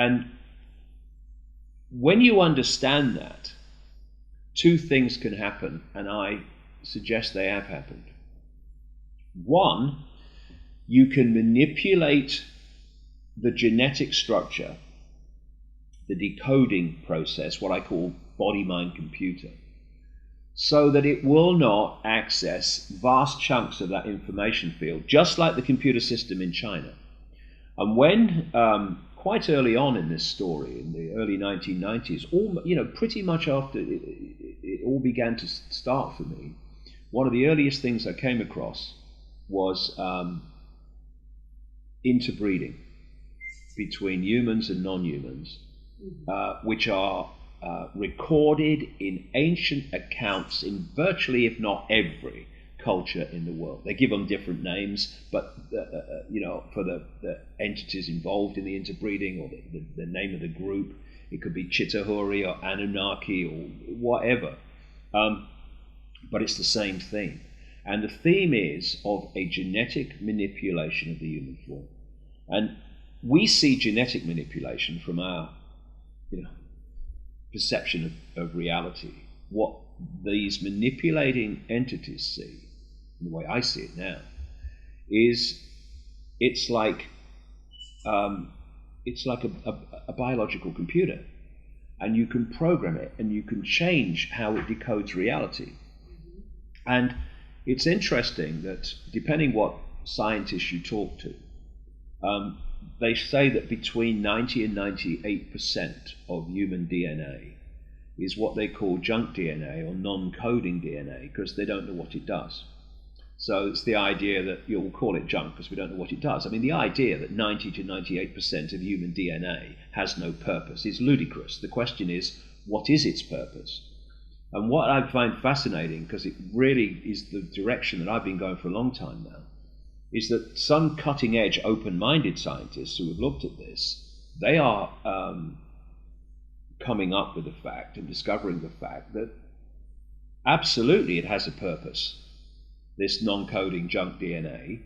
And when you understand that, two things can happen, and I suggest they have happened. One, you can manipulate the genetic structure, the decoding process, what I call body-mind computer, so that it will not access vast chunks of that information field, just like the computer system in China. And when, quite early on in this story, in the early 1990s, pretty much after it all began to start for me, one of the earliest things I came across was interbreeding between humans and non-humans, which are recorded in ancient accounts in virtually, if not every, culture in the world. They give them different names, but for the entities involved in the interbreeding, or the name of the group, it could be Chitahuri or Anunnaki or whatever. But it's the same thing. And the theme is of a genetic manipulation of the human form. And we see genetic manipulation from our perception of reality. What these manipulating entities see, the way I see it now, is it's like a biological computer, and you can program it and you can change how it decodes reality. And it's interesting that depending what scientists you talk to, they say that between 90 and 98% of human DNA is what they call junk DNA or non-coding DNA, because they don't know what it does. So it's the idea that you'll call it junk because we don't know what it does. I mean, the idea that 90 to 98% of human DNA has no purpose is ludicrous. The question is, what is its purpose? And what I find fascinating, because it really is the direction that I've been going for a long time now, is that some cutting-edge, open-minded scientists who have looked at this, they are coming up with the fact and discovering the fact that absolutely it has a purpose, this non-coding junk DNA,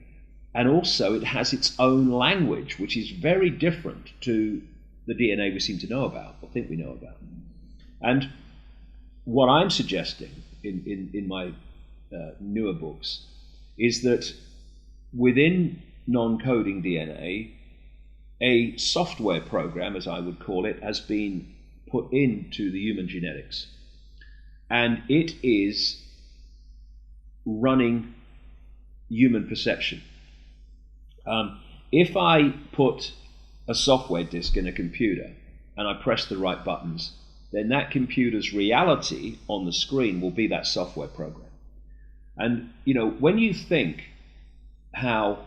and also it has its own language, which is very different to the DNA we seem to know about, or think we know about. And what I'm suggesting in my newer books is that within non-coding DNA, a software program, as I would call it, has been put into the human genetics. And it is running human perception. If I put a software disk in a computer and I press the right buttons, then that computer's reality on the screen will be that software program. And when you think how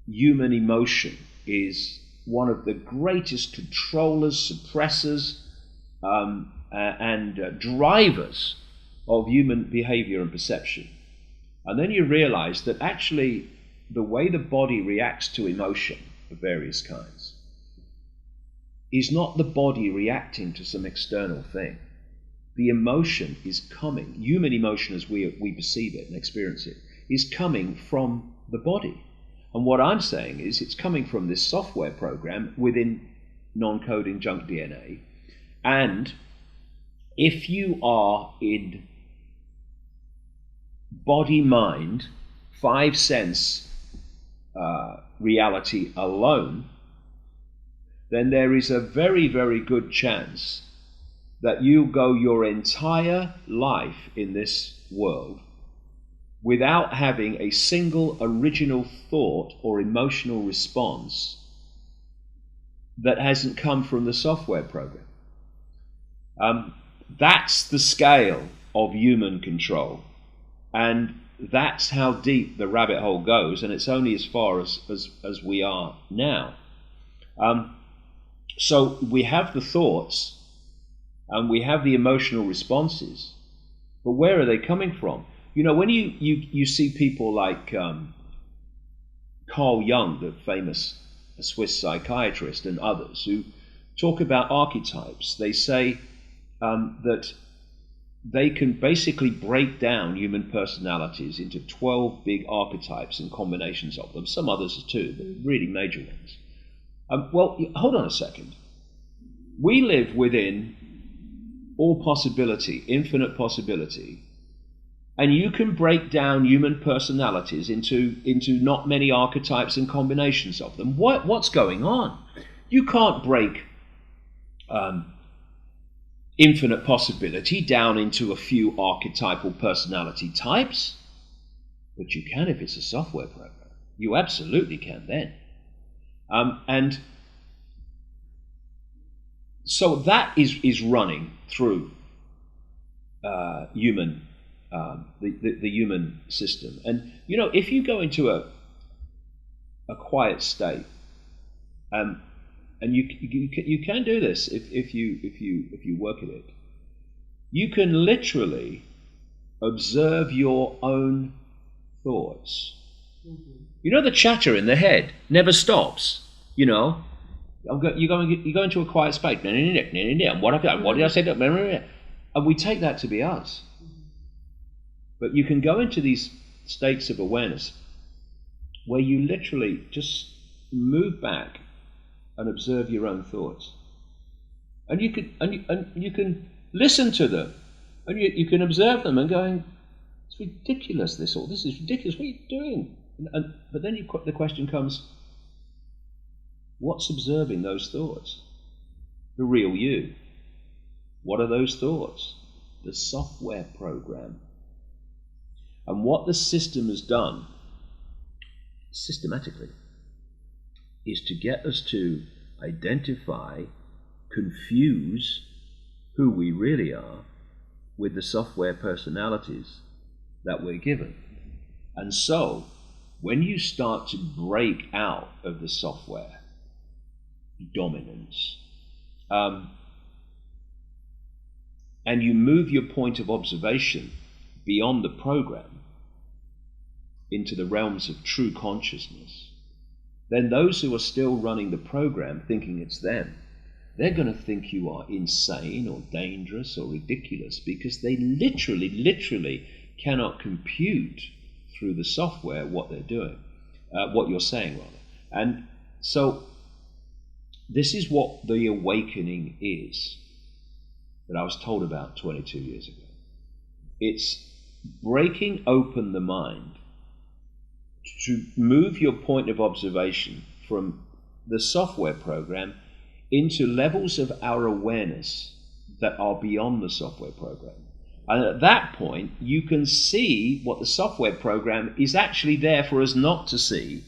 human emotion is one of the greatest controllers, suppressors, and drivers of human behavior and perception, and then you realize that actually the way the body reacts to emotion of various kinds is not the body reacting to some external thing. The emotion is coming, human emotion as we perceive it and experience it, is coming from the body. And what I'm saying is it's coming from this software program within non-coding junk DNA. And if you are in body-mind, five sense reality alone, then there is a very, very good chance that you go your entire life in this world without having a single original thought or emotional response that hasn't come from the software program. That's the scale of human control, and that's how deep the rabbit hole goes, and it's only as far as we are now. So we have the thoughts and we have the emotional responses, but where are they coming from? When you see people like Carl Jung, the famous Swiss psychiatrist, and others who talk about archetypes, they say that they can basically break down human personalities into 12 big archetypes and combinations of them, some others too, but really major ones. Well, hold on a second. we live within all possibility, infinite possibility, and you can break down human personalities into not many archetypes and combinations of them. What's going on? You can't break infinite possibility down into a few archetypal personality types, but you can if it's a software program. You absolutely can then. And so that is running through human, the human system. And you know, if you go into a quiet state, and you can do this if you work at it, you can literally observe your own thoughts. You know, the chatter in the head never stops. You know, you go into a quiet space. What did I say? And we take that to be us. But you can go into these states of awareness where you literally just move back and observe your own thoughts, and you can listen to them, and you can observe them and going, it's ridiculous. This is ridiculous. What are you doing? But then the question comes, what's observing those thoughts? The real you. What are those thoughts? The software program. And what the system has done systematically is to get us to identify, confuse who we really are with the software personalities that we're given. And so, when you start to break out of the software dominance, and you move your point of observation beyond the program into the realms of true consciousness, then those who are still running the program thinking it's them, they're going to think you are insane or dangerous or ridiculous, because they literally cannot compute through the software what they're doing, what you're saying rather. And so this is what the awakening is that I was told about 22 years ago. It's breaking open the mind to move your point of observation from the software program into levels of our awareness that are beyond the software program. And at that point, you can see what the software program is actually there for us not to see,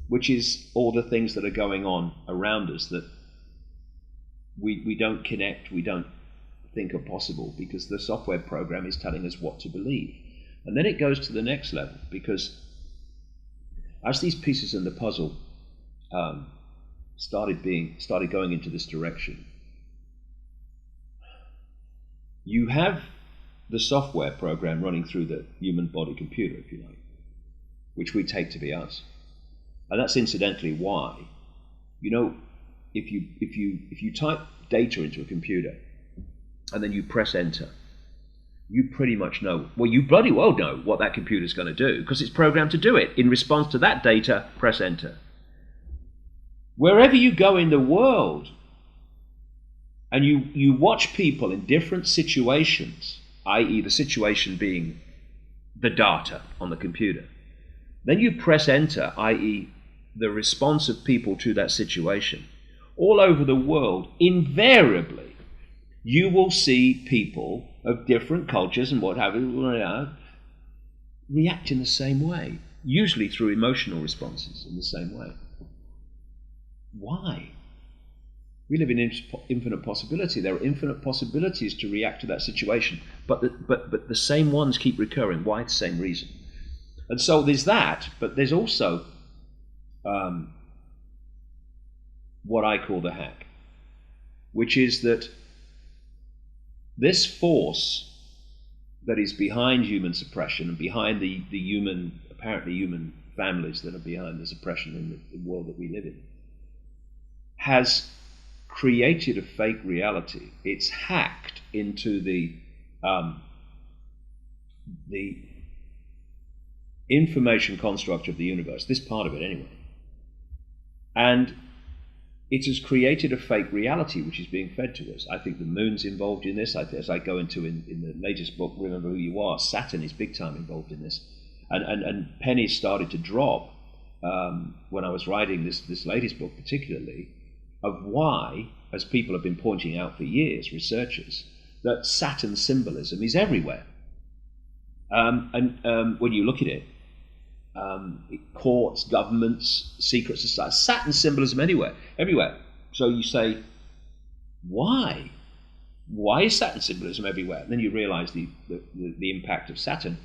which is all the things that are going on around us that we don't connect, we don't think are possible, because the software program is telling us what to believe. And then it goes to the next level, because as these pieces in the puzzle started going into this direction, you have the software program running through the human body computer, if you like, which we take to be us. And that's incidentally why, you know, if you type data into a computer and then you press enter, you pretty much know, well, you bloody well know what that computer's going to do, because it's programmed to do it. In response to that data, press enter. Wherever you go in the world, and you watch people in different situations, i.e. the situation being the data on the computer, then you press enter, i.e. the response of people to that situation. All over the world, invariably, you will see people of different cultures and what have you react in the same way, usually through emotional responses in the same way. Why? We live in infinite possibility. There are infinite possibilities to react to that situation, but the same ones keep recurring. Why? The same reason. And so there's that, but there's also what I call the hack, which is that this force that is behind human suppression and behind the apparently human families that are behind the suppression in the world that we live in, has created a fake reality. It's hacked into the information construct of the universe, this part of it anyway. And it has created a fake reality which is being fed to us. I think the moon's involved in this. As I go into in the latest book, Remember Who You Are, Saturn is big time involved in this. And pennies started to drop when I was writing this latest book particularly, of why, as people have been pointing out for years, researchers, that Saturn symbolism is everywhere. When you look at it, courts, governments, secret societies, Saturn symbolism everywhere. So you say, why? Why is Saturn symbolism everywhere? And then you realize the impact of Saturn,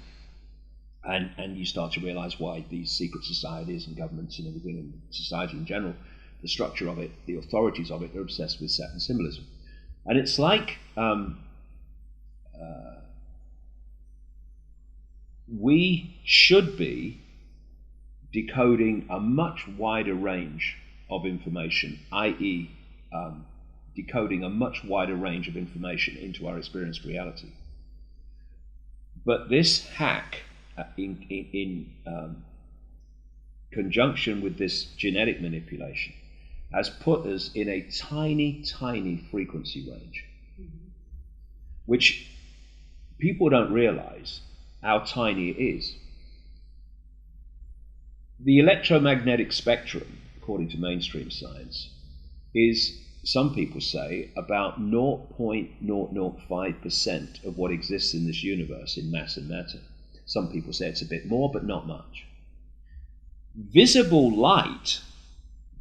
and you start to realize why these secret societies and governments and everything, and society in general, the structure of it, the authorities of it, are obsessed with Saturn symbolism. And it's like we should be decoding a much wider range of information, i.e. decoding a much wider range of information into our experienced reality. But this hack, in conjunction with this genetic manipulation, has put us in a tiny, tiny frequency range, which people don't realize how tiny it is. The electromagnetic spectrum, according to mainstream science, is, some people say, about 0.005% of what exists in this universe in mass and matter. Some people say it's a bit more, but not much. Visible light,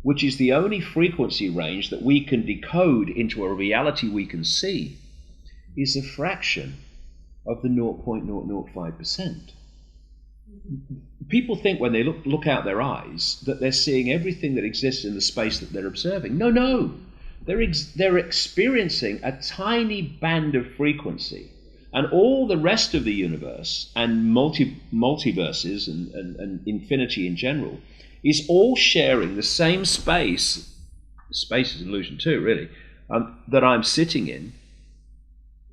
which is the only frequency range that we can decode into a reality we can see, is a fraction of the 0.005%. People think when they look out their eyes that they're seeing everything that exists in the space that they're observing. No. They're experiencing a tiny band of frequency, and all the rest of the universe and multiverses and infinity in general is all sharing the same space. Space is an illusion too, really, that I'm sitting in,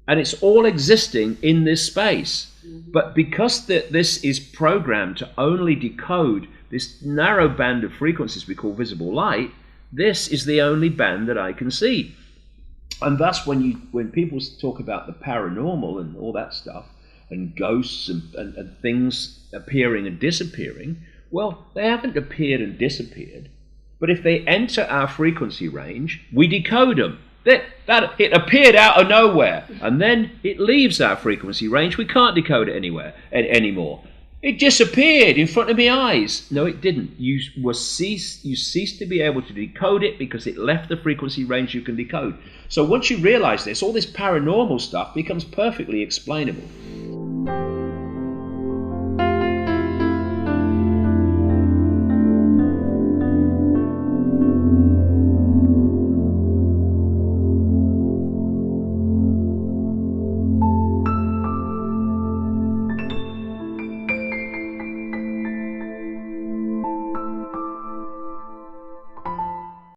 and it's all existing in this space. But because this is programmed to only decode this narrow band of frequencies we call visible light, this is the only band that I can see. And thus, when people talk about the paranormal and all that stuff, and ghosts and things appearing and disappearing, well, they haven't appeared and disappeared. But if they enter our frequency range, we decode them. It appeared out of nowhere, and then it leaves our frequency range. We can't decode it anymore. It disappeared in front of my eyes. No, it didn't. You ceased to be able to decode it because it left the frequency range you can decode. So once you realize this, all this paranormal stuff becomes perfectly explainable.